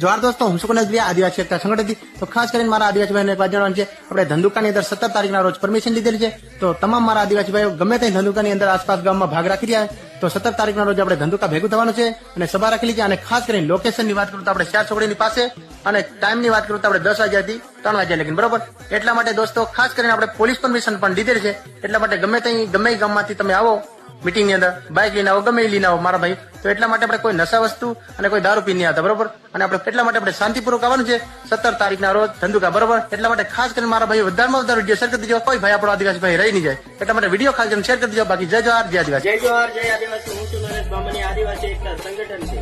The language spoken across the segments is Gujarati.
જોહાર દોસ્તો, હું સુકુન આદિવાસી એકતા સંગઠનથી તો ખાસ કરીને મારા આદિવાસી ભાઈને એક વાત જણાવવાનું છે. આપણે ધંધુકાની અંદર 17 તારીખના રોજ પરમિશન લીધેલી છે. તો તમામ મારા આદિવાસી ભાઈઓ ગમે તે ધંધુકાની અંદર આસપાસ ગામમાં ભાગ રાખી રહ્યા તો 17 તારીખના રોજ આપણે ધંધુકા ભેગું થવાનું છે અને સભા રાખેલી છે. અને ખાસ કરીને લોકેશનની વાત કરું તો આપણે 4 ચોકડીની પાસે અને ટાઈમની વાત કરું તો આપણે 10 વાગ્યાથી 3 વાગ્યા લગીને, બરોબર. એટલા માટે દોસ્તો ખાસ કરીને આપણે પોલીસ પરમિશન પણ લીધેલી છે. એટલા માટે ગમે ગામમાંથી તમે આવો મીટિંગ ની અંદર, બાઇક લઈને આવો, ગમે એ લઈને આવો મારા ભાઈ. તો એટલા માટે આપણે કોઈ નશા વસ્તુ અને કોઈ દારૂ પીને આવતા, બરોબર. અને આપણે એટલા માટે આપણે શાંતિપૂર્વક આવવાનું છે 17 તારીખના રોજ ધંધુકા, બરોબર. એટલા માટે ખાસ કરીને મારા ભાઈ વધારેમાં વધારે વિડીયો શેર કરી દીજો. કોઈ ભાઈ આપણો આદિવાસી ભાઈ રહી નહીં જાય એટલા માટે વિડીયો ખાસ કરીને શેર કરી દીજો. બાકી જય જોહાર, જય આદિવાસી. જય જોહાર, જય આદિવાસી. હું છું નરેશ બામણી, આદિવાસી એકતા સંગઠન છે.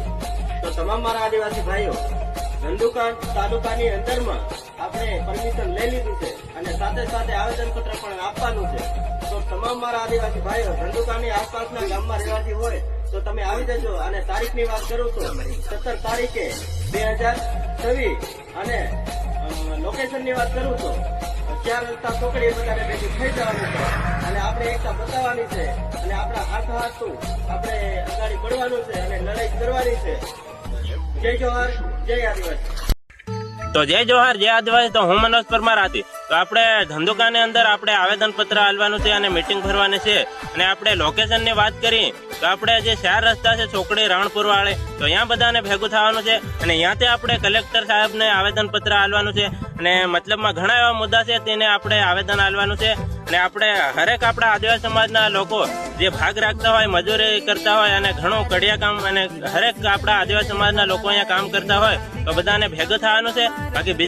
તો તમામ મારા આદિવાસી ભાઈઓ, ધંધુકા તાલુકાની અંદરમાં આપણે પરમિશન લઈ લીધું છે અને સાથે સાથે આવેદનપત્ર પણ આપવાનું છે. તો તમામ મારા આદિવાસી ભાઈઓ ધંધુકાની આસપાસના ગામમાં રહેવાથી હોય તો તમે આવી જજો. અને તારીખની વાત કરું તો 17 તારીખે 2026 અને લોકેશનની વાત કરું તો 4 રસ્તા ચોકડી બધાને ભેગું થઈ જવાનું છે અને આપણે એકતા બતાવવાની છે અને આપણા હાથું આપણે અગાડી પડવાનું છે અને લડાઈ કરવાની છે. જય જોહાર, જય આદિવાસી. તો જય જોહાર, જય આદિવાસી. તો હું મનોજ પરમાર હતી. તો આપણે ધંધુકાની અંદર આપણે આવેદન પત્ર આલવાનું છે અને મીટિંગ ભરવાની છે. અને આપણે લોકેશન ની વાત કરી તો આપણે જે 4 રસ્તા છે ચોકડી રાણપુર વાળે, તો અહીંયા બધાને ભેગું થવાનું છે અને અહીંયાથી આપણે કલેક્ટર સાહેબને આવેદન પત્ર આલવાનું છે. અને મતલબમાં ઘણા એવા મુદ્દા છે તેને આપણે આવેદન આલવાનું છે. અને આપણે હરેક આપણા આદિવાસી સમાજના લોકો જે ભાગ રાખતા હોય, મજૂરી કરતા હોય અને ઘણું કડિયા કામ અને હરેક આપણા આદિવાસી સમાજના લોકો અહીંયા કામ કરતા હોય તો બધાને ભેગું થવાનું છે. બાકી